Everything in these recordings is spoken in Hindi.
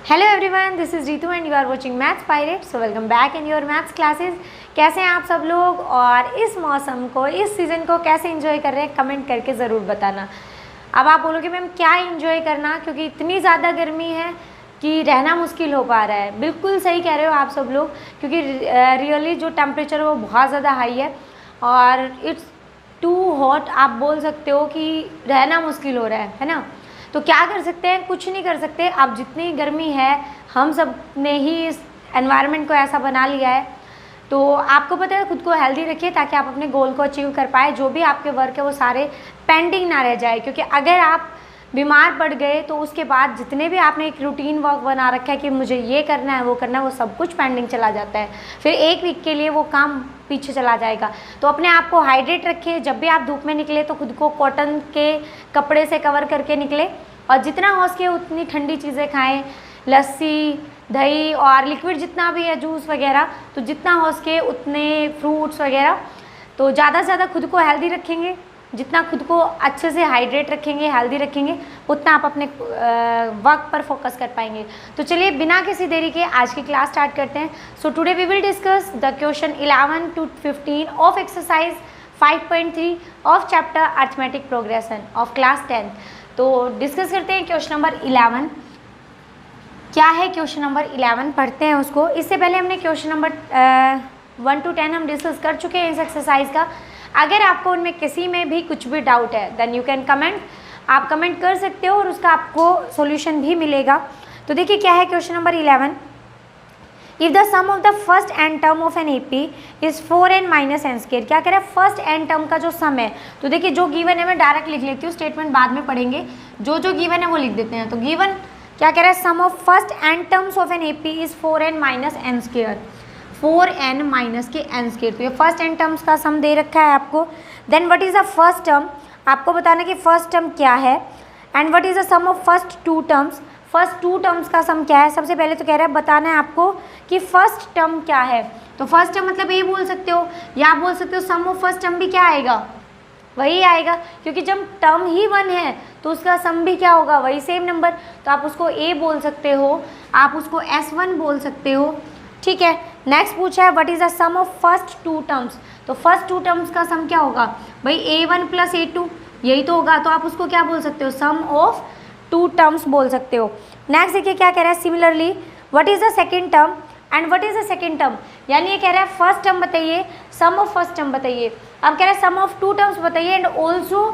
Hello everyone, this is Ritu and you are watching Maths Pirate. So welcome back in your maths classes. कैसे हैं आप सब लोग और इस मौसम को, इस सीज़न को कैसे एंजॉय कर रहे हैं, कमेंट करके ज़रूर बताना। अब आप बोलोगे मैम क्या एंजॉय करना, क्योंकि इतनी ज़्यादा गर्मी है कि रहना मुश्किल हो पा रहा है। बिल्कुल सही कह रहे हो आप सब लोग, क्योंकि रियली जो टेम्परेचर है वो बहुत ज़्यादा हाई है और इट्स टू हॉट। आप बोल सकते हो कि रहना मुश्किल हो रहा है ना। तो क्या कर सकते हैं, कुछ नहीं कर सकते। अब जितनी गर्मी है, हम सब ने ही इस एनवायरनमेंट को ऐसा बना लिया है। तो आपको पता है, खुद को हेल्दी रखिए ताकि आप अपने गोल को अचीव कर पाए। जो भी आपके वर्क है वो सारे पेंडिंग ना रह जाए, क्योंकि अगर आप बीमार पड़ गए तो उसके बाद जितने भी आपने एक रूटीन वर्क बना रखा है कि मुझे ये करना है वो करना है, वो सब कुछ पेंडिंग चला जाता है। फिर एक वीक के लिए वो काम पीछे चला जाएगा। तो अपने आप को हाइड्रेट रखिए। जब भी आप धूप में निकले तो खुद को कॉटन के कपड़े से कवर करके निकले और जितना हो सके उतनी ठंडी चीज़ें खाएं, लस्सी, दही और लिक्विड जितना भी है, जूस वगैरह, तो जितना हो सके उतने फ्रूट्स वगैरह। तो ज़्यादा से ज़्यादा खुद को हेल्दी रखेंगे, जितना खुद को अच्छे से हाइड्रेट रखेंगे, हेल्दी रखेंगे, उतना आप अपने वर्क पर फोकस कर पाएंगे। तो चलिए बिना किसी देरी के आज की क्लास स्टार्ट करते हैं। So today we will discuss the question 11 to 15 of exercise 5.3 of chapter arithmetic progression of class 10। तो डिस्कस करते हैं क्वेश्चन नंबर 11। क्या है क्वेश्चन नंबर 11, पढ़ते हैं उसको। इससे पहले हमने क्वेश्चन नंबर 1 to 10 हम डिस्कस कर चुके हैं इस एक्सरसाइज का। अगर आपको उनमें किसी में भी कुछ भी डाउट है देन यू कैन कमेंट, आप कमेंट कर सकते हो और उसका आपको सॉल्यूशन भी मिलेगा। तो देखिए क्या है question number 11। If the sum of the first n term of N AP is 4n minus n square. क्या कह रहा है, फर्स्ट एन टर्म का जो सम है। तो देखिए जो गिवन है मैं डायरेक्ट लिख लेती हूँ, स्टेटमेंट बाद में पढ़ेंगे। जो गिवन है वो लिख देते हैं। तो गिवन क्या कह रहा है, sum of first n terms of N AP is 4n minus n square, 4n minus के एन स्क्वायर। तो ये फर्स्ट एन टर्म्स का सम दे रखा है आपको। Then what is the first term, आपको बताना कि फर्स्ट टर्म क्या है। And what is the sum of first two terms, first two terms का सम क्या है। सबसे पहले तो कह रहा है बताना है आपको कि फर्स्ट टर्म क्या है। तो फर्स्ट टर्म मतलब ये बोल सकते हो, या आप बोल सकते हो सम ऑफ फर्स्ट टर्म भी क्या आएगा, वही आएगा, क्योंकि जब टर्म ही 1 है तो उसका सम भी क्या होगा, वही सेम नंबर। तो आप उसको a बोल सकते हो, आप उसको s1 बोल सकते हो। ठीक है। नेक्स्ट पूछा है what is the sum of first two terms. तो फर्स्ट टू टर्म्स का सम क्या होगा भाई, a1 प्लस a2, यही तो होगा। तो आप उसको क्या बोल सकते हो, सम ऑफ टू टर्म्स बोल सकते हो। नेक्स्ट देखिए क्या कह रहा है, similarly what is the second term and what is the second term. यानी ये कह रहा है फर्स्ट टर्म बताइए, सम ऑफ फर्स्ट टर्म बताइए। अब कह रहा है सम ऑफ टू टर्म्स बताइए and also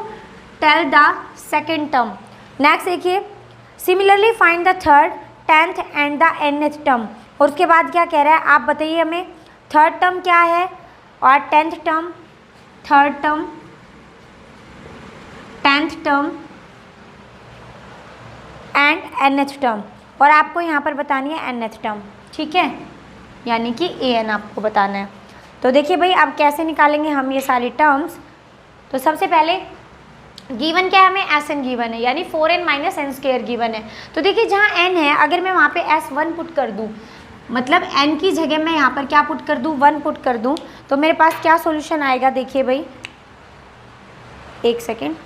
tell the second term. Next देखिए similarly find the third, 10th and the nth term. और उसके बाद क्या कह रहा है, आप बताइए हमें थर्ड टर्म क्या है और 10th term, third term, 10th term and nth term. और आपको यहाँ पर बतानी है nth टर्म, ठीक है, यानी कि an आपको बताना है। तो देखिए भाई अब कैसे निकालेंगे हम ये सारी टर्म्स। तो सबसे पहले गिवन क्या है, हमें Sn गिवन है, यानी 4n minus n square given है। तो देखिए जहाँ n है, अगर मैं वहाँ पे S1 पुट कर दूँ, मतलब n की जगह मैं यहाँ पर क्या पुट कर दूँ, 1 पुट कर दूँ, तो मेरे पास क्या सॉल्यूशन आएगा। देखिए भाई एक सेकेंड,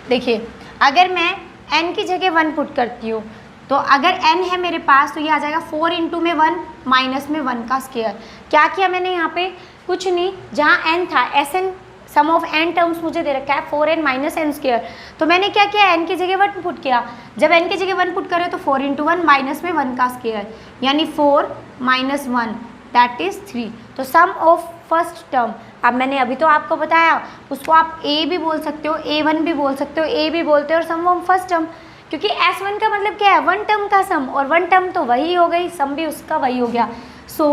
देखिए अगर मैं n की जगह 1 पुट करती हूँ तो अगर n है मेरे पास तो ये आ जाएगा 4 इंटू में 1 माइनस में 1 का स्क्वायर। क्या किया मैंने यहाँ पे, कुछ नहीं, जहाँ n था Sn sum of n terms मुझे दे रखा है 4n माइनस एन स्क्वायर। तो मैंने क्या किया, n की जगह 1 पुट किया। जब n की जगह 1 पुट करे तो 4 इंटू 1 माइनस में 1 का स्क्वायर, यानी 4 माइनस 1 दैट इज 3। तो सम ऑफ फर्स्ट टर्म, अब मैंने अभी तो आपको बताया, उसको आप a भी बोल सकते हो, a1 भी बोल सकते हो, a भी बोलते हो, और सम ऑफ फर्स्ट टर्म, क्योंकि S1 का मतलब क्या है, 1 टर्म का सम, और 1 टर्म तो वही हो गई, सम भी उसका वही हो गया। So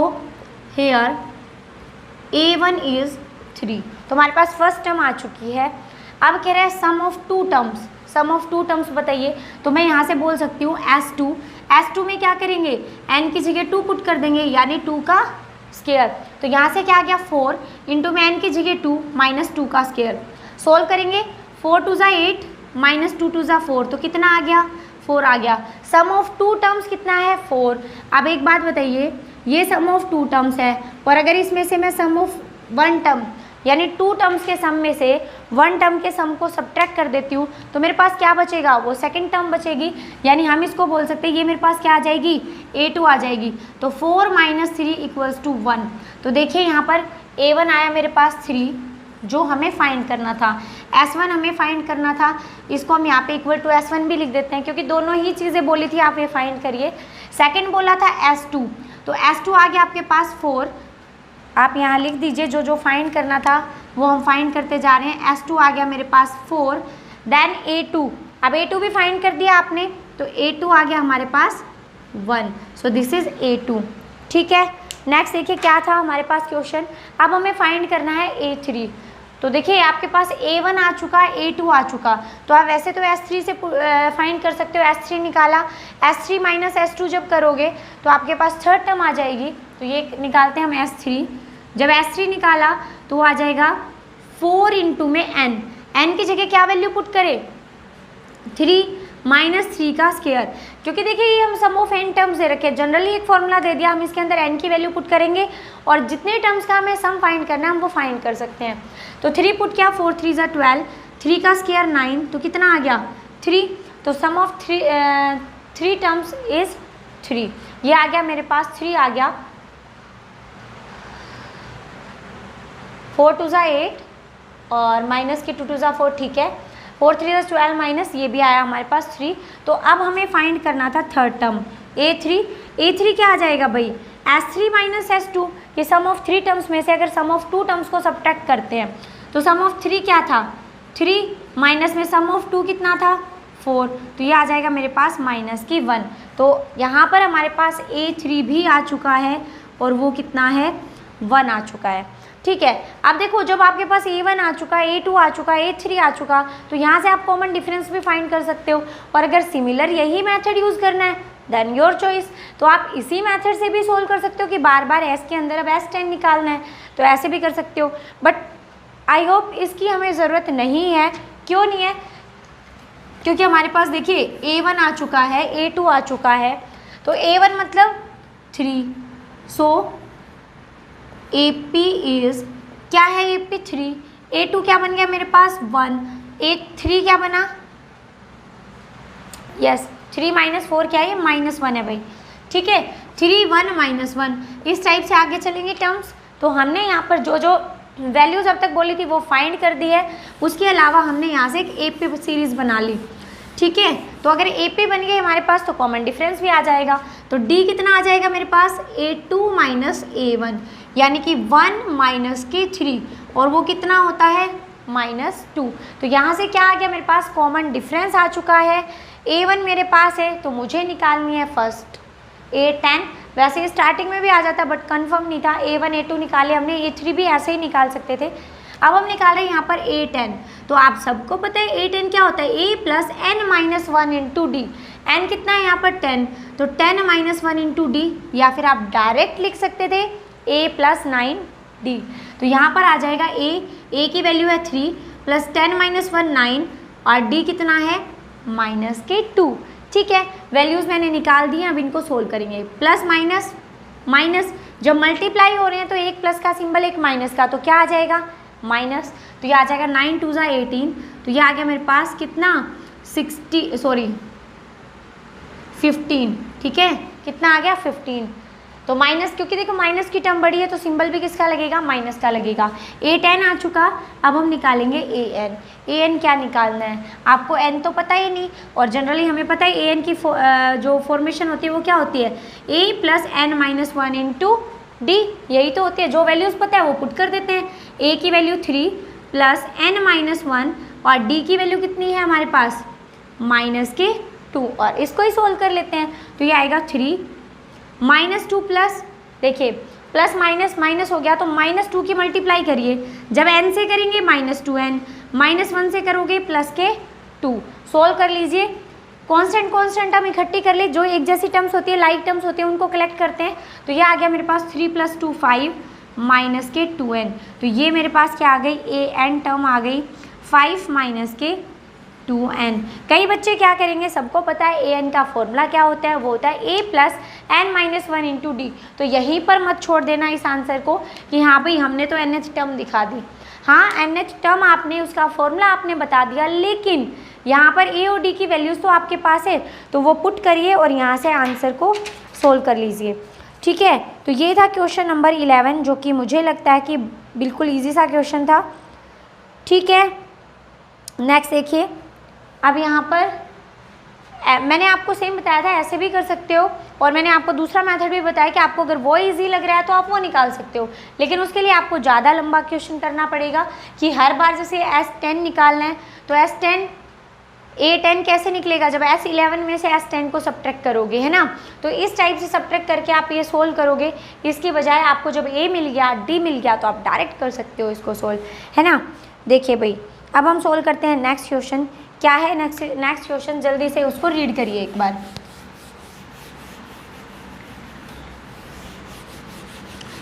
here a1 is 3। तो हमारे पास फर्स्ट टर्म आ चुकी है। अब कह रहा है sum of two terms, sum of two terms बताइए। तो मैं यहाँ से बोल सकती हूँ S2, S2 में क्या करेंगे, n की जगह 2 पुट कर देंगे, यानी 2 का स्क्वायर। तो यहाँ से क्या आ गया, 4 इंटू में n की जगह 2 माइनस 2 का स्क्वायर। सोल्व करेंगे, 4 2 = 8 माइनस 2 2 = 4, तो कितना आ गया, 4 आ गया। सम ऑफ टू टर्म्स कितना है, 4। अब एक बात बताइए, ये सम ऑफ टू टर्म्स है और अगर इसमें से मैं सम ऑफ 1 टर्म यानी 2 टर्म्स के सम में से 1 टर्म के सम को सब्ट्रैक्ट कर देती हूँ तो मेरे पास क्या बचेगा, वो सेकंड टर्म बचेगी। यानी हम इसको बोल सकते हैं ये मेरे पास क्या आ जाएगी, A2 आ जाएगी। तो 4 - 3 = 1। तो देखिए यहाँ पर A1 आया मेरे पास 3 जो हमें फाइंड करना था, S1 हमें फाइंड करना था। इसको हम यहाँ पे = S1 भी लिख देते हैं क्योंकि दोनों ही चीज़ें बोली थी आप ये फाइंड करिए। सेकंड बोला था S2, तो S2 आ गया आपके पास 4। आप यहाँ लिख दीजिए जो जो फाइंड करना था वो हम फाइंड करते जा रहे हैं। S2 आ गया मेरे पास 4। देन A2, अब A2 भी फाइंड कर दिया आपने तो A2 आ गया हमारे पास 1। So this is A2। ठीक है, नेक्स्ट देखिए क्या था हमारे पास क्वेश्चन। अब हमें फाइंड करना है A3। तो देखिए आपके पास A1 आ चुका, A2 आ चुका, तो आप वैसे तो S3 से फाइंड कर सकते हो। S3 निकाला, S3 - S2 जब करोगे तो आपके पास थर्ड टर्म आ जाएगी। तो ये निकालते हैं हम S3। जब S3 निकाला तो आ जाएगा 4 × में n की जगह क्या वैल्यू पुट करें, 3 - 3 का स्क्वायर, क्योंकि देखिए ये हम सम ऑफ n टर्म्स दे रखे। जनरली एक फॉर्मूला दे दिया, हम इसके अंदर n की वैल्यू पुट करेंगे और जितने टर्म्स का हमें सम फाइंड करना है हम वो फाइंड कर सकते हैं। तो 3 पुट किया, 4 × 3 = 12, 3 का स्क्वायर 9, तो कितना आ गया 3। तो सम ऑफ 3 टर्म्स इज 3। ये आ गया मेरे पास 3 आ गया। 4 × 2 = 8 और माइनस के 2 × 2 = 4। ठीक है, 4 × 3 = 12 माइनस ये भी आया हमारे पास 3। तो अब हमें फाइंड करना था थर्ड टर्म A3 क्या आ जाएगा भाई, S3 - S2 कि सम ऑफ 3 टर्म्स में से अगर सम ऑफ 2 टर्म्स को सब्ट्रैक्ट करते हैं तो सम ऑफ 3 क्या था 3 माइनस में सम ऑफ 2 कितना था 4, तो ये आ जाएगा मेरे पास -1। तो यहाँ पर हमारे पास A3 भी आ चुका है और वो कितना है 1 आ चुका है। ठीक है, अब देखो जब आपके पास A1 आ चुका, A2 आ चुका, A3 आ चुका, तो यहाँ से आप कॉमन डिफरेंस भी फाइंड कर सकते हो। और अगर सिमिलर यही मेथड यूज़ करना है देन योर चॉइस, तो आप इसी मेथड से भी सोल्व कर सकते हो कि बार बार S के अंदर अब S10 निकालना है, तो ऐसे भी कर सकते हो। बट आई होप इसकी हमें ज़रूरत नहीं है। क्यों नहीं है, क्योंकि हमारे पास देखिए A1 आ चुका है, A2 आ चुका है, तो A1 मतलब 3, सो AP इज क्या है AP 3, A2 क्या बन गया मेरे पास 1, A3 क्या बना, यस 3 - 4 क्या है -1 है भाई। ठीक है, 3 1 -1 इस टाइप से आगे चलेंगे टर्म्स। तो हमने यहाँ पर जो जो वैल्यूज़ अब तक बोली थी वो फाइंड कर दी है। उसके अलावा हमने यहाँ से एक AP सीरीज़ बना ली। ठीक है, तो अगर AP बन गई हमारे पास तो कॉमन डिफरेंस भी आ जाएगा। तो D कितना आ जाएगा मेरे पास A2 - A1 यानी कि 1 - के 3 और वो कितना होता है -2। तो यहाँ से क्या आ गया मेरे पास कॉमन डिफरेंस आ चुका है। A1 मेरे पास है तो मुझे निकालनी है फर्स्ट A10। वैसे स्टार्टिंग में भी आ जाता बट कंफर्म नहीं था, A1 A2 निकाले हमने, A3 भी ऐसे ही निकाल सकते थे। अब हम निकाल रहे हैं यहाँ पर A10। तो आप सबको पता है A10 क्या होता है, A + n - 1 × D। n कितना है यहाँ पर 10, तो 10 - 1 × D, या फिर आप डायरेक्ट लिख सकते थे A + 9D। तो यहाँ पर आ जाएगा A की वैल्यू है 3 + 10 - 1 9 और D कितना है -2। ठीक है, वैल्यूज़ मैंने निकाल दी हैं, अब इनको सोल्व करेंगे। प्लस माइनस माइनस, जब मल्टीप्लाई हो रहे हैं तो एक प्लस का सिंबल एक माइनस का, तो क्या आ जाएगा माइनस। तो ये आ जाएगा 9 × 2 = 18। तो ये आ गया मेरे पास कितना 15। ठीक है, कितना आ गया 15। तो माइनस, क्योंकि देखो माइनस की टर्म बड़ी है तो सिंबल भी किसका लगेगा माइनस का लगेगा। A10 आ चुका, अब हम निकालेंगे AN क्या निकालना है, आपको n तो पता ही नहीं और जनरली हमें पता है AN की जो फॉर्मेशन होती है वो क्या होती है A + n - 1 × D, यही तो होती है। जो वैल्यूज़ पता है वो पुट कर देते हैं। A की वैल्यू 3 + n - 1 और D की वैल्यू कितनी है हमारे पास -2 और इसको ही सोल्व कर लेते हैं। तो ये आएगा 3 -2 प्लस, देखिए प्लस माइनस माइनस हो गया तो -2 की मल्टीप्लाई करिए, जब n से करेंगे -2n, -1 से करोगे +2। सोल्व कर लीजिए, कांस्टेंट हम इकट्ठी कर ले, जो एक जैसी टर्म्स होती है लाइक टर्म्स होती है उनको कलेक्ट करते हैं। तो ये आ गया मेरे पास 3 + 2 5 -2n। तो ये मेरे पास क्या आ गई AN टर्म आ गई 5 - 2n। कई बच्चे क्या करेंगे, सबको पता है AN का फॉर्मूला क्या होता है, वो होता है A + n - 1 × D। तो यहीं पर मत छोड़ देना इस आंसर को कि हाँ भाई हमने तो nth टर्म दिखा दी। हाँ NH टर्म आपने उसका फॉर्मूला आपने बता दिया, लेकिन यहाँ पर A और D की वैल्यूज़ तो आपके पास है, तो वो पुट करिए और यहाँ से आंसर को सोल्व कर लीजिए। ठीक है, तो ये था क्वेश्चन नंबर 11, जो कि मुझे लगता है कि बिल्कुल ईजी सा क्वेश्चन था। ठीक है, नेक्स्ट देखिए। अब यहाँ पर मैंने आपको सेम बताया था, ऐसे भी कर सकते हो, और मैंने आपको दूसरा मेथड भी बताया कि आपको अगर वो इजी लग रहा है तो आप वो निकाल सकते हो, लेकिन उसके लिए आपको ज़्यादा लंबा क्वेश्चन करना पड़ेगा कि हर बार जैसे S10 निकालना है तो S10 A10 कैसे निकलेगा जब S11 में से S10 को सब्ट्रैक्ट करोगे, है ना। तो इस टाइप से सब्ट्रैक्ट करके आप ये सोल्व करोगे, इसकी बजाय आपको जब A मिल गया D मिल गया तो आप डायरेक्ट कर सकते हो इसको सोल्व, है ना। देखिए भाई, अब हम सोल्व करते हैं नेक्स्ट क्वेश्चन। क्या है नेक्स्ट क्वेश्चन, जल्दी से उसको रीड करिए एक बार।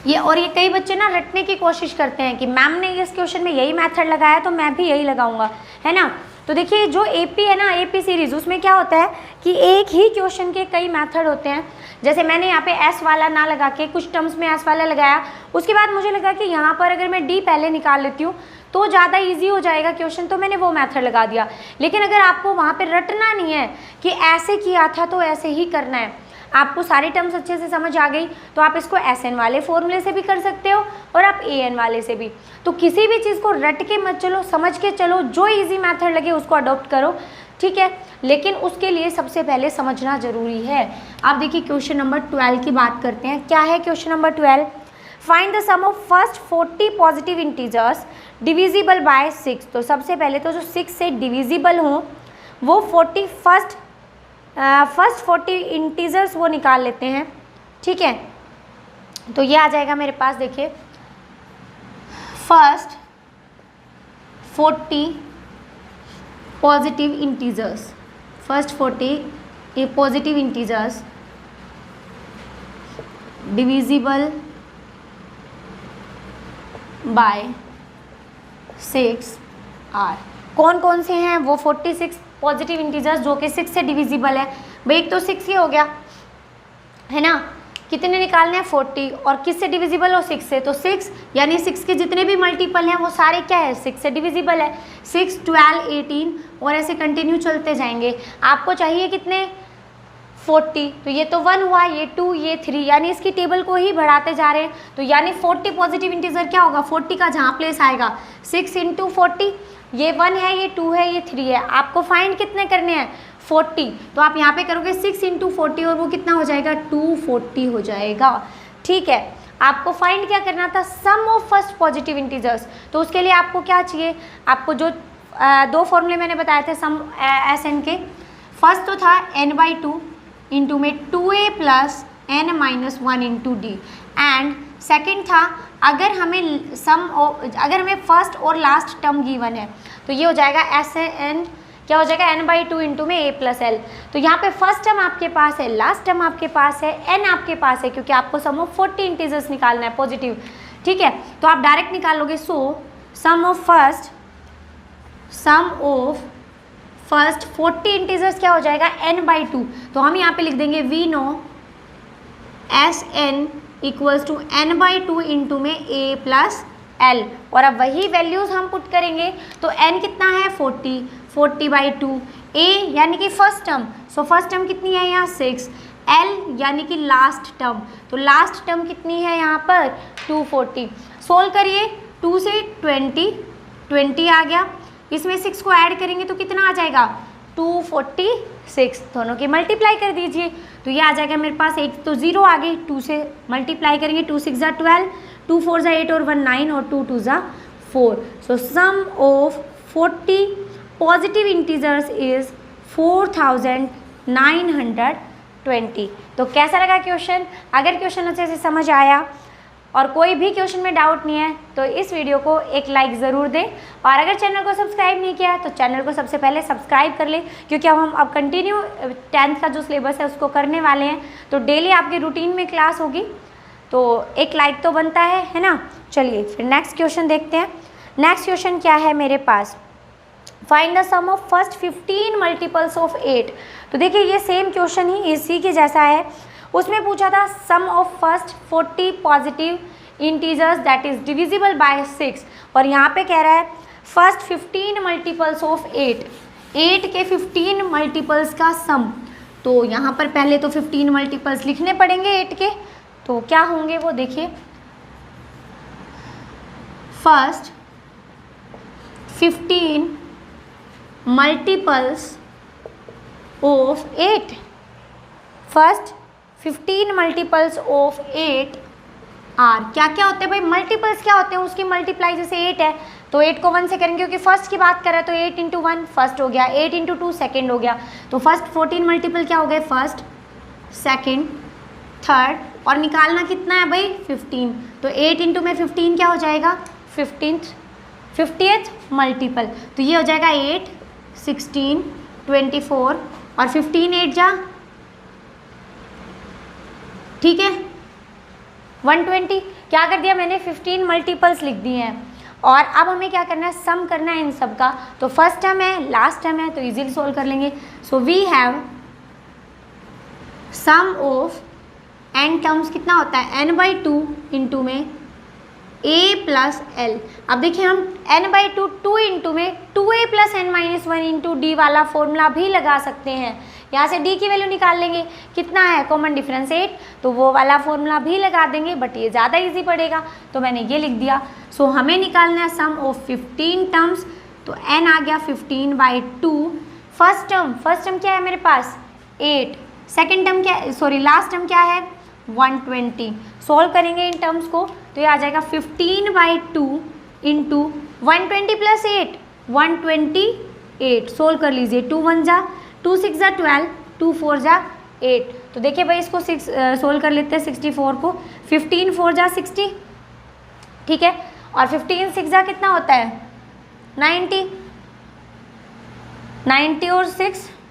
ये कई बच्चे ना रटने की कोशिश करते हैं कि मैम ने इस क्वेश्चन में यही मेथड लगाया तो मैं भी यही लगाऊंगा, है ना। तो देखिए जो AP है ना, AP सीरीज, उसमें क्या होता है कि एक ही क्वेश्चन के कई मेथड होते हैं। जैसे मैंने यहाँ पे S वाला ना लगा के कुछ टर्म्स में S वाला लगाया, उसके बाद मुझे लगा कि यहाँ पर अगर मैं D पहले निकाल लेती हूँ तो ज़्यादा इजी हो जाएगा क्वेश्चन, तो मैंने वो मेथड लगा दिया। लेकिन अगर आपको वहाँ पे रटना नहीं है कि ऐसे किया था तो ऐसे ही करना है, आपको सारे टर्म्स अच्छे से समझ आ गई, तो आप इसको SN वाले फॉर्मूले से भी कर सकते हो और आप AN वाले से भी। तो किसी भी चीज़ को रट के मत चलो, समझ के चलो, जो इजी मेथड लगे उसको अडॉप्ट करो, ठीक है। लेकिन उसके लिए सबसे पहले समझना ज़रूरी है। आप देखिए क्वेश्चन नंबर 12 की बात करते हैं। क्या है question number 12? Find the sum of first 40 positive integers divisible by 6। तो सबसे पहले तो जो 6 से डिविजिबल हों वो फर्स्ट 40 इंटीजर्स वो निकाल लेते हैं, ठीक है। तो ये आ जाएगा मेरे पास, देखिए first 40 positive integers, first 40 positive integers divisible by 6 are. कौन कौन से हैं वो 46 पॉजिटिव इंटीजर्स जो कि 6 से डिविजिबल है? भाई एक तो 6 ही हो गया, है ना। कितने निकालने हैं? 40, और किस से डिविजिबल हो? 6 से। तो 6 यानी 6 के जितने भी मल्टीपल हैं वो सारे क्या है? 6 से डिविजिबल है। 6, 12, 18 और ऐसे कंटिन्यू चलते जाएंगे। आपको चाहिए कितने? 40। तो ये तो 1 हुआ, ये 2, ये 3, यानी इसकी टेबल को ही बढ़ाते जा रहे हैं। तो यानी 40 पॉजिटिव इंटीजर क्या होगा? 40 का जहाँ प्लेस आएगा 6 × 40, ये 1 है, ये 2 है, ये 3 है। आपको फाइंड कितने करने हैं? 40। तो आप यहाँ पे करोगे 6 × 40 और वो कितना हो जाएगा? 240 हो जाएगा, ठीक है। आपको फाइंड क्या करना था? Sum of first positive integers. तो उसके लिए आपको क्या चाहिए? आपको जो दो फॉर्मूले मैंने बताए थे सम SN के, फर्स्ट तो था n/2 इंटू में 2a + n - 1 × D, and second था अगर हमें फर्स्ट और लास्ट टर्म गिवन है तो ये हो जाएगा SN, क्या हो जाएगा? n/2 इंटू में a + l। तो यहाँ पे फर्स्ट टर्म आपके पास है, लास्ट टर्म आपके पास है, n आपके पास है, क्योंकि आपको सम ऑफ 40 इंटीजर्स निकालना है पॉजिटिव, ठीक है। तो आप डायरेक्ट निकालोगे। सो सम ऑफ फर्स्ट 40 इंटीजर्स क्या हो जाएगा? n/2। तो हम यहाँ पे लिख देंगे we know SN = n/2 into में a + l, और अब वही वैल्यूज़ हम पुट करेंगे। तो n कितना है? 40/2, a यानी कि first term, so first term कितनी है यहाँ? 6, l यानी कि लास्ट टर्म, तो लास्ट टर्म कितनी है यहाँ पर? 240। सोल्व करिए, 2 से 20 आ गया, इसमें 6 को ऐड करेंगे तो कितना आ जाएगा? 246। दोनों की मल्टीप्लाई कर दीजिए, तो ये आ जाएगा मेरे पास। एक तो 0 आ गई, 2 से मल्टीप्लाई करेंगे, 2 × 6 = 12, 2 × 4 = 8 और 1 9 और 2 × 2 = 4। So sum of 40 positive integers is 4920। तो कैसा लगा क्वेश्चन? अगर क्वेश्चन अच्छे से समझ आया और कोई भी क्वेश्चन में डाउट नहीं है तो इस वीडियो को एक लाइक ज़रूर दें, और अगर चैनल को सब्सक्राइब नहीं किया है तो चैनल को सबसे पहले सब्सक्राइब कर लें, क्योंकि अब कंटिन्यू 10th का जो सिलेबस है उसको करने वाले हैं, तो डेली आपके रूटीन में क्लास होगी, तो एक लाइक तो बनता है ना। चलिए फिर नेक्स्ट क्वेश्चन देखते हैं। नेक्स्ट क्वेश्चन क्या है मेरे पास? Find the sum of first 15 multiples of 8। तो देखिए ये सेम क्वेश्चन ही इसी के जैसा है। उसमें पूछा था sum of first 40 positive integers that is divisible by 6। और यहाँ पे कह रहा है फर्स्ट 15 मल्टीपल्स ऑफ 8, 8 के 15 मल्टीपल्स का सम। तो यहाँ पर पहले तो 15 मल्टीपल्स लिखने पड़ेंगे 8 के, तो क्या होंगे वो देखिए। First 15 multiples of 8, first 15 multiples of 8 are, क्या क्या होते हैं भाई, मल्टीपल्स क्या होते हैं उसकी मल्टीप्लाई, जैसे 8 है तो 8 को 1 से करेंगे क्योंकि फर्स्ट की बात कर रहे हैं, तो 8 इंटू 1 फर्स्ट हो गया, 8 इंटू 2 सेकेंड हो गया। तो फर्स्ट 14 मल्टीपल क्या हो गए, फर्स्ट सेकेंड थर्ड, और निकालना कितना है भाई 15, तो 8 इंटू में 15 क्या हो जाएगा 50th मल्टीपल, तो ये हो जाएगा 8 16 24 और 15 8 जा, ठीक है 120। क्या कर दिया मैंने, 15 मल्टीपल्स लिख दिए हैं। और अब हमें क्या करना है, सम करना है इन सब का। तो फर्स्ट टर्म है लास्ट टर्म है तो इजीली सोल्व कर लेंगे। So we have sum of n terms कितना होता है n/2 इंटू में a प्लस l। अब देखिए हम n/2 2 इंटू में 2a plus n-1 into d वाला फॉर्मूला भी लगा सकते हैं। यहाँ से d की वैल्यू निकाल लेंगे, कितना है कॉमन डिफरेंस 8, तो वो वाला फॉर्मूला भी लगा देंगे, बट ये ज़्यादा इजी पड़ेगा तो मैंने ये लिख दिया। सो हमें निकालना है सम ऑफ 15 टर्म्स, तो n आ गया 15/2। फर्स्ट टर्म क्या है मेरे पास 8, सेकेंड टर्म क्या, सॉरी लास्ट टर्म क्या है 120। सोल्व करेंगे इन टर्म्स को तो ये आ जाएगा 15/2 इंटू 120 प्लस 8 128। सोल्व कर लीजिए, 2 1 जा 2 6 जा 12, 2 4 जा 8। तो देखिए भाई इसको 6 सोल्व कर लेते हैं 64 को, 15 4 जा 60, ठीक है, और 15 6 जा कितना होता है 90 और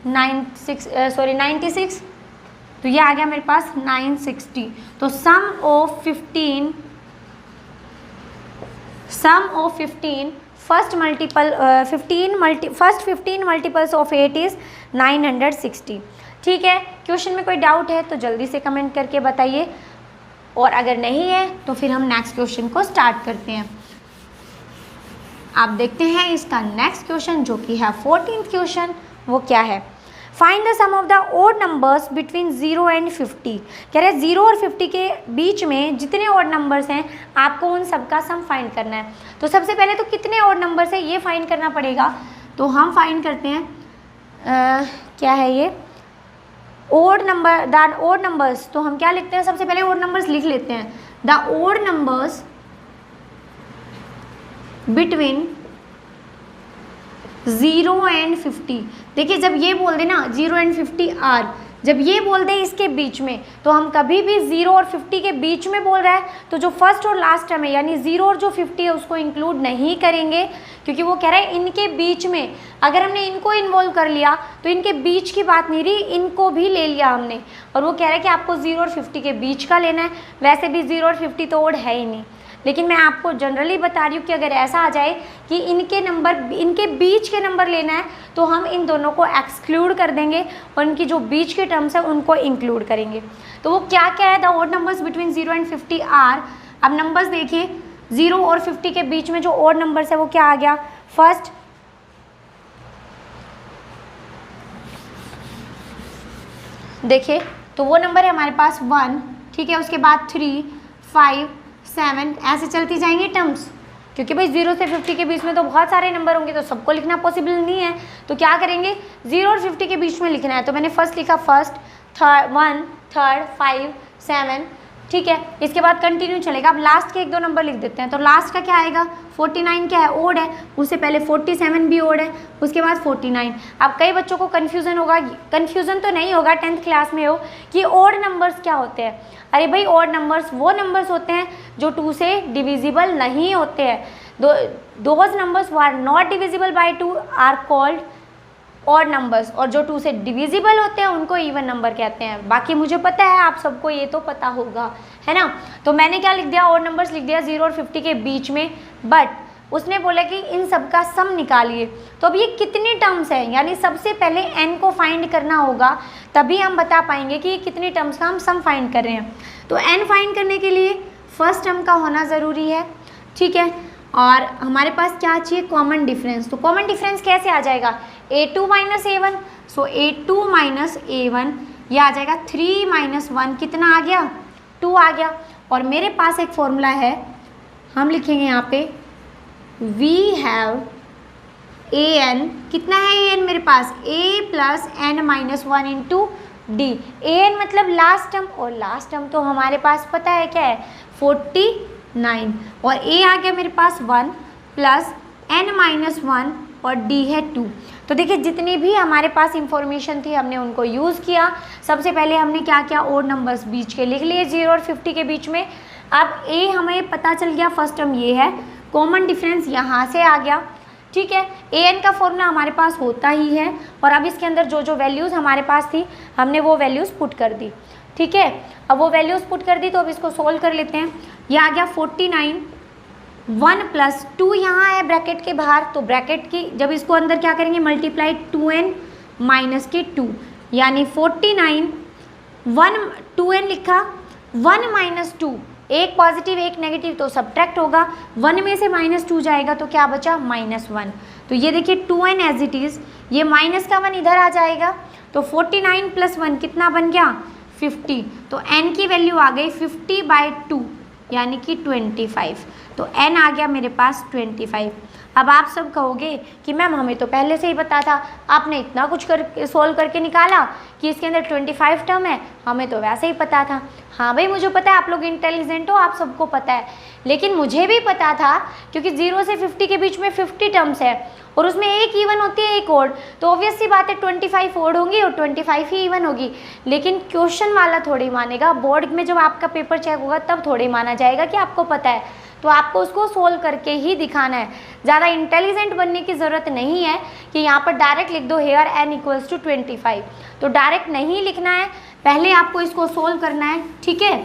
96, तो ये आ गया मेरे पास 960। तो sum of 15 first 15 multiples of 8 is 960। ठीक है, क्वेश्चन में कोई डाउट है तो जल्दी से कमेंट करके बताइए, और अगर नहीं है तो फिर हम नेक्स्ट क्वेश्चन को स्टार्ट करते हैं। आप देखते हैं इसका नेक्स्ट क्वेश्चन जो कि है 14th क्वेश्चन। वो क्या है, find the sum of the odd numbers between 0 and 50। कह रहे हैं 0 और 50 के बीच में जितने ओड नंबर्स हैं आपको उन सब का सम फाइंड करना है। तो सबसे पहले तो कितने ओड नंबर्स है ये फाइंड करना पड़ेगा, तो हम फाइंड करते हैं क्या है ये ओड नंबर्स। तो हम क्या लिखते हैं, सबसे पहले ओड नंबर्स लिख लेते हैं। The odd numbers between 0 and 50। देखिए जब ये बोल दे ना 0 एंड 50 आर, जब ये बोल दे इसके बीच में, तो हम कभी भी 0 और 50 के बीच में बोल रहा है तो जो फर्स्ट और लास्ट टर्म है यानी 0 और जो 50 है उसको इंक्लूड नहीं करेंगे, क्योंकि वो कह रहा है इनके बीच में। अगर हमने इनको इन्वॉल्व कर लिया तो इनके बीच की बात नहीं रही, इनको भी ले लिया हमने, और वो कह रहा है कि आपको 0 और 50 के बीच का लेना है। वैसे भी 0 और 50 तो ओड है ही नहीं, लेकिन मैं आपको जनरली बता रही हूँ कि अगर ऐसा आ जाए कि इनके बीच के नंबर लेना है तो हम इन दोनों को एक्सक्लूड कर देंगे और इनकी जो बीच के टर्म्स है उनको इंक्लूड करेंगे। तो वो क्या क्या है, the odd numbers between 0 and 50 are. अब नंबर्स देखिए 0 और 50 के बीच में जो ओड नंबर्स है वो क्या आ गया, फर्स्ट देखिए तो वो नंबर है हमारे पास 1, ठीक है, उसके बाद 3 5 7 ऐसे चलती जाएंगी टर्म्स, क्योंकि भाई 0 से 50 के बीच में तो बहुत सारे नंबर होंगे तो सबको लिखना पॉसिबल नहीं है। तो क्या करेंगे 0 और 50 के बीच में लिखना है, तो मैंने फर्स्ट लिखा फर्स्ट 1 3 5 7, ठीक है, इसके बाद कंटिन्यू चलेगा। अब लास्ट के 1-2 नंबर लिख देते हैं। तो लास्ट का क्या आएगा 49, क्या है ओड है, उससे पहले 47 भी ओड है, उसके बाद 49। अब कई बच्चों को कन्फ्यूज़न होगा, कन्फ्यूज़न तो नहीं होगा 10th क्लास में हो कि ओड नंबर्स क्या होते हैं। अरे भाई ओड नंबर्स वो नंबर्स होते हैं जो 2 से डिविजिबल नहीं होते हैं। Those numbers who are not divisible by 2 are called odd numbers, और जो 2 से डिविजिबल होते हैं उनको इवन नंबर कहते हैं। बाकी मुझे पता है आप सबको ये तो पता होगा, है ना। तो मैंने क्या लिख दिया, ऑड नंबर्स लिख दिया 0 और 50 के बीच में, बट उसने बोला कि इन सब का सम निकालिए। तो अब ये कितनी टर्म्स हैं, यानी सबसे पहले n को फाइंड करना होगा, तभी हम बता पाएंगे कि ये कितनी टर्म्स का हम सम फाइंड कर रहे हैं। तो n फाइंड करने के लिए फर्स्ट टर्म का होना ज़रूरी है, ठीक है। और हमारे पास क्या चाहिए, कॉमन डिफरेंस। तो कॉमन डिफरेंस कैसे आ जाएगा, A2 माइनस A1, सो A2 माइनस A1 ये आ जाएगा 3 माइनस 1 कितना आ गया, 2 आ गया। और मेरे पास एक फॉर्मूला है, हम लिखेंगे यहाँ पे वी हैव an, कितना है an मेरे पास, a plus n minus 1 into d. an मतलब लास्ट टर्म, और लास्ट टर्म तो हमारे पास पता है क्या है 49, और a आ गया मेरे पास 1 प्लस n माइनस 1 और d है 2। तो देखिए जितनी भी हमारे पास इंफॉर्मेशन थी हमने उनको यूज़ किया। सबसे पहले हमने क्या किया, ओड नंबर्स बीच के लिख लिए 0 और 50 के बीच में। अब a हमें पता चल गया, फर्स्ट टर्म ये है, कॉमन डिफरेंस यहाँ से आ गया, ठीक है। an का फॉर्मूला हमारे पास होता ही है, और अब इसके अंदर जो जो वैल्यूज़ हमारे पास थी हमने वो वैल्यूज़ पुट कर दी, ठीक है। अब वो वैल्यूज़ पुट कर दी तो अब इसको सोल्व कर लेते हैं। ये आ गया 49, 1 प्लस 2 यहाँ है ब्रैकेट के बाहर, तो ब्रैकेट की जब इसको अंदर क्या करेंगे मल्टीप्लाई 2n माइनस के 2, यानी 49, 2n लिखा, 1 माइनस 2, एक पॉजिटिव एक नेगेटिव तो सब्ट्रैक्ट होगा, 1 में से -2 जाएगा तो क्या बचा -1। तो ये देखिए 2n एज इट इज़, ये माइनस का 1 इधर आ जाएगा, तो 49 प्लस 1 कितना बन गया 50। तो n की वैल्यू आ गई 50/2 यानी कि 25। तो n आ गया मेरे पास 25। अब आप सब कहोगे कि मैम हमें तो पहले से ही पता था, आपने इतना कुछ कर सोल्व करके निकाला कि इसके अंदर 25 टर्म है, हमें तो वैसे ही पता था। हाँ भाई मुझे पता है, आप लोग इंटेलिजेंट हो, आप सबको पता है, लेकिन मुझे भी पता था क्योंकि 0 से 50 के बीच में 50 टर्म्स है और उसमें एक इवन होती है एक ओड, तो ऑब्वियस सी बात है 25 ओड होंगी और 25 ही इवन होगी। लेकिन क्वेश्चन वाला थोड़ी मानेगा, बोर्ड में जब आपका पेपर चेक होगा तब थोड़ी माना जाएगा कि आपको पता है, तो आपको उसको सोल्व करके ही दिखाना है। ज़्यादा इंटेलिजेंट बनने की ज़रूरत नहीं है कि यहाँ पर डायरेक्ट लिख दो हेयर n इक्वल्स टू 25, तो डायरेक्ट नहीं लिखना है, पहले आपको इसको सोल्व करना है, ठीक है।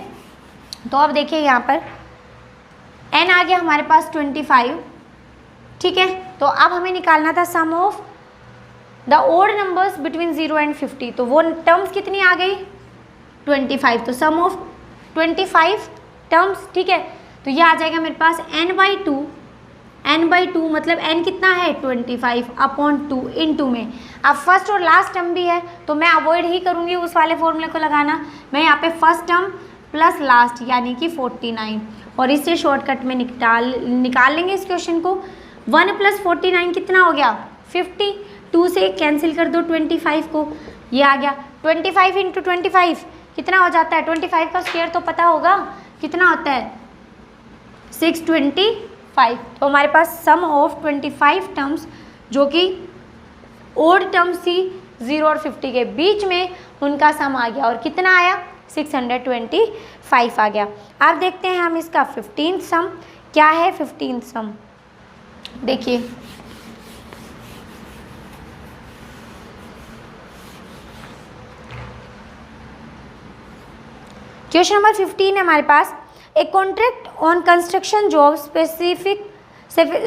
तो अब देखिए यहाँ पर n आ गया हमारे पास 25, ठीक है। तो अब हमें निकालना था sum of the odd numbers between 0 and 50, तो वो टर्म्स कितनी आ गई 25, तो सम ऑफ 25 टर्म्स, ठीक है। तो ये आ जाएगा मेरे पास n/2 मतलब n कितना है 25/2 इंटू में। अब फर्स्ट और लास्ट टर्म भी है तो मैं अवॉइड ही करूँगी उस वाले फॉर्मूले को लगाना, मैं यहाँ पे फर्स्ट टर्म प्लस लास्ट यानी कि 49, और इससे शॉर्टकट में निकाल लेंगे इस क्वेश्चन को। 1 प्लस 49 कितना हो गया 50, 2 से कैंसिल कर दो 25 को, ये आ गया 25 इंटू 25 कितना हो जाता है, 25 का स्क्वायर तो पता होगा कितना होता है 625। तो हमारे पास सम ऑफ 25 टर्म्स जो कि ओड टर्म्स थी 0 और 50 के बीच में, उनका सम आ गया और कितना आया 625 आ गया। अब देखते हैं हम इसका 15th सम क्या है। 15th सम देखिए, क्वेश्चन नंबर 15 है हमारे पास। A contract on construction job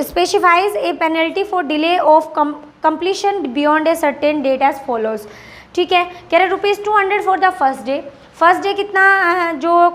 specifies a penalty for delay of completion beyond a certain date as follows, ठीक है। कह रहे ₹200 for the first day. First day कितना जो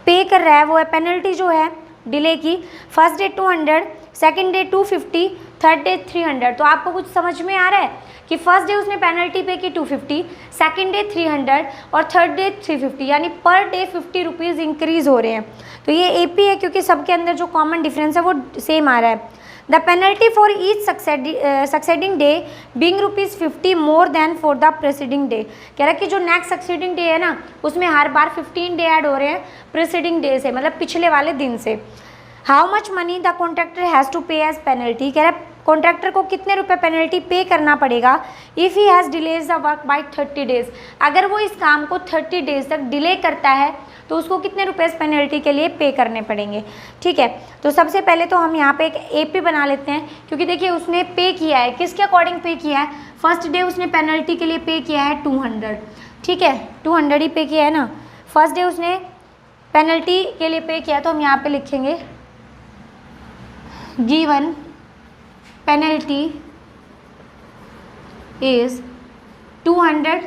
पे कर रहा है वो है पेनल्टी जो है डिले की, first day 200, second day 250, third day 300। तो आपको कुछ समझ में आ रहा है कि फर्स्ट डे उसने पेनल्टी पे की 250, सेकंड डे 300 और थर्ड डे 350, यानी पर डे 50 रुपीज़ इंक्रीज़ हो रहे हैं। तो ये एपी है क्योंकि सबके अंदर जो कॉमन डिफरेंस है वो सेम आ रहा है। The penalty for each succeeding day being ₹50 more than for the presiding day. कह रहा है कि जो नेक्स्ट सक्सेडिंग डे है ना उसमें हर बार 15 डे ऐड हो रहे हैं प्रेसिडिंग डे से, मतलब पिछले वाले दिन से। How much money the contractor has to pay as penalty. कह रहा है कॉन्ट्रैक्टर को कितने रुपए पेनल्टी पे करना पड़ेगा if he has delays the work by 30 days. अगर वो इस काम को 30 डेज तक डिले करता है तो उसको कितने रुपए पेनल्टी के लिए पे करने पड़ेंगे, ठीक है। तो सबसे पहले तो हम यहाँ पे एक एपी बना लेते हैं, क्योंकि देखिए उसने पे किया है, किसके अकॉर्डिंग पे किया है, फर्स्ट डे उसने पेनल्टी के लिए पे किया है 200, ठीक है, 200 ही पे किया है ना। फर्स्ट डे उसने पेनल्टी के लिए पे किया, तो हम यहाँ पे लिखेंगे given penalty is 200,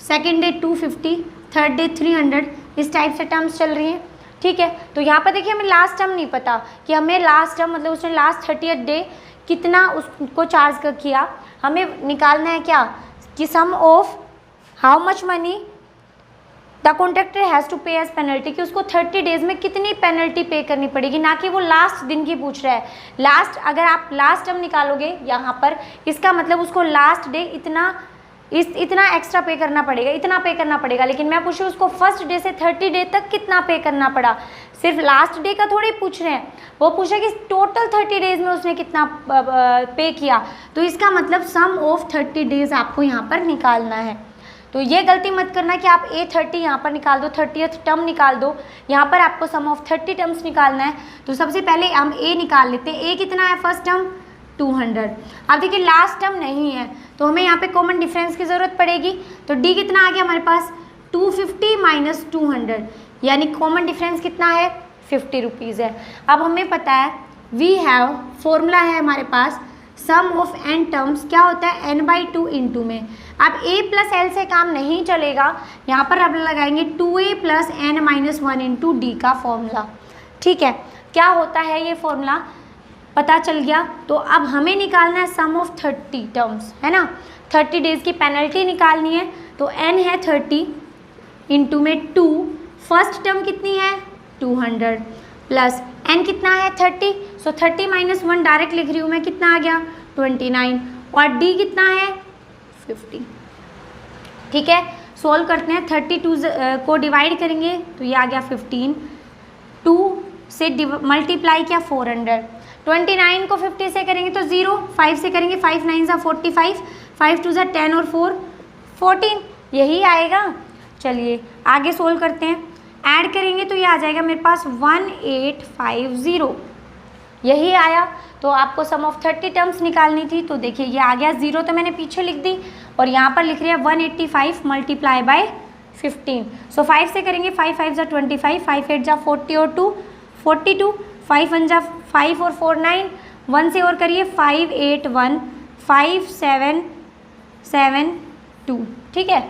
second day 250, third day 300, इस टाइप से टर्म्स चल रही हैं, ठीक है। तो यहाँ पर देखिए हमें लास्ट टर्म नहीं पता कि हमें लास्ट टर्म मतलब उसने लास्ट 30th डे कितना उसको चार्ज कर किया, हमें निकालना है क्या कि sum of how much money the contractor has to pay as penalty, कि उसको 30 डेज में कितनी पेनल्टी पे करनी पड़ेगी, ना कि वो लास्ट दिन की पूछ रहा है। लास्ट, अगर आप लास्ट टर्म निकालोगे यहाँ पर, इसका मतलब उसको लास्ट डे इतना एक्स्ट्रा पे करना पड़ेगा, इतना पे करना पड़ेगा। लेकिन मैं पूछूँ उसको फर्स्ट डे से 30 डे तक कितना पे करना पड़ा, सिर्फ लास्ट डे का थोड़ी पूछ रहे हैं, वो पूछे कि टोटल 30 डेज में उसने कितना पे किया। तो इसका मतलब सम ऑफ 30 डेज आपको यहाँ पर निकालना है। तो ये गलती मत करना कि आप A30 यहाँ पर निकाल दो, 30th टर्म निकाल दो, यहाँ पर आपको सम ऑफ 30 टर्म्स निकालना है। तो सबसे पहले हम A निकाल लेते हैं। A कितना है फर्स्ट टर्म 200। अब देखिए लास्ट टर्म नहीं है तो हमें यहाँ पे कॉमन डिफरेंस की ज़रूरत पड़ेगी। तो D कितना आ गया हमारे पास 250 माइनस 200, यानी कॉमन डिफरेंस कितना है 50 रुपीज़ है। अब हमें पता है वी हैव, फॉर्मूला है हमारे पास सम ऑफ n टर्म्स, क्या होता है n/2 इंटू में। अब a प्लस l से काम नहीं चलेगा, यहाँ पर अब लगाएंगे 2a plus n minus 1 into D का फॉर्मूला। ठीक है, क्या होता है ये फॉर्मूला पता चल गया। तो अब हमें निकालना है सम ऑफ 30 टर्म्स, है ना, 30 डेज की पेनल्टी निकालनी है। तो n है 30 इंटू में 2, फर्स्ट टर्म कितनी है 200 प्लस n कितना है 30, सो 30 माइनस 1 डायरेक्ट लिख रही हूँ मैं, कितना आ गया 29, और d कितना है 50। ठीक है, सोल्व करते हैं। 32 को डिवाइड करेंगे तो ये आ गया 15, 2 से मल्टीप्लाई किया 400, 29 को 50 से करेंगे तो 0, 5 से करेंगे 5 9 सा 45, 5 2 सा 10 और 4 14, यही आएगा। चलिए आगे सोल्व करते हैं, ऐड करेंगे तो ये आ जाएगा मेरे पास 1850, यही आया। तो आपको सम ऑफ 30 टर्म्स निकालनी थी, तो देखिए ये आ गया। 0 तो मैंने पीछे लिख दी और यहाँ पर लिख रही है 185 मल्टीप्लाई बाय 15। सो 5 से करेंगे 5 5 जा 25, 5 8 जा 40 और 2 42, 5 1 जा 5 और 4 9, 1 से और करिए 5 8 1 5 7 7 2। ठीक है,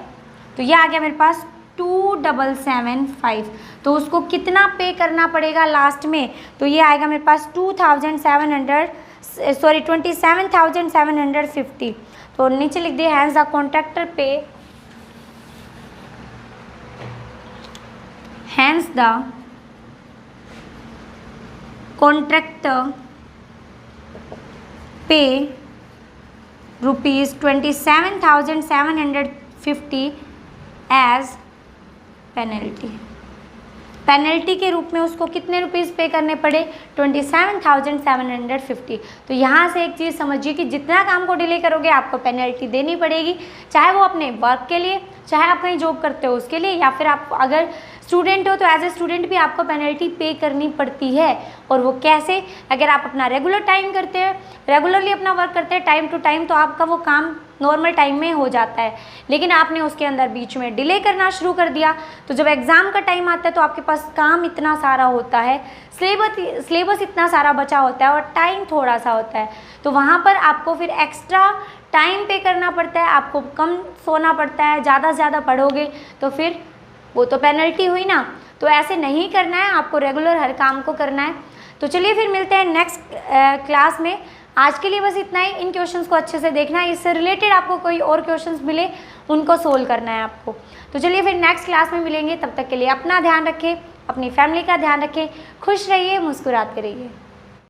तो ये आ गया मेरे पास 2775। तो उसको कितना पे करना पड़ेगा लास्ट में, तो ये आएगा मेरे पास 27,750। तो नीचे लिख दिए हैंस द कॉन्ट्रैक्टर पे, हैंस द कॉन्ट्रैक्टर पे ₹27,750 एज पेनल्टी के रूप में उसको कितने रुपीज़ पे करने पड़े 27,750। तो यहाँ से एक चीज़ समझिए कि जितना काम को डिले करोगे आपको पेनल्टी देनी पड़ेगी, चाहे वो अपने वर्क के लिए, चाहे आप कहीं जॉब करते हो उसके लिए, या फिर आप अगर स्टूडेंट हो तो एज ए स्टूडेंट भी आपको पेनल्टी पे करनी पड़ती है। और वो कैसे, अगर आप अपना रेगुलर टाइम करते हैं, रेगुलरली अपना वर्क करते हैं टाइम टू टाइम, तो आपका वो काम नॉर्मल टाइम में हो जाता है। लेकिन आपने उसके अंदर बीच में डिले करना शुरू कर दिया, तो जब एग्ज़ाम का टाइम आता है तो आपके पास काम इतना सारा होता है, सिलेबस इतना सारा बचा होता है और टाइम थोड़ा सा होता है, तो वहाँ पर आपको फिर एक्स्ट्रा टाइम पे करना पड़ता है, आपको कम सोना पड़ता है, ज़्यादा से ज़्यादा पढ़ोगे तो फिर वो तो पेनल्टी हुई ना। तो ऐसे नहीं करना है, आपको रेगुलर हर काम को करना है। तो चलिए फिर मिलते हैं नेक्स्ट क्लास में। आज के लिए बस इतना ही। इन क्वेश्चंस को अच्छे से देखना है, इससे रिलेटेड आपको कोई और क्वेश्चंस मिले उनको सोल्व करना है आपको। तो चलिए फिर नेक्स्ट क्लास में मिलेंगे, तब तक के लिए अपना ध्यान रखें, अपनी फैमिली का ध्यान रखें, खुश रहिए, मुस्कुराते रहिए।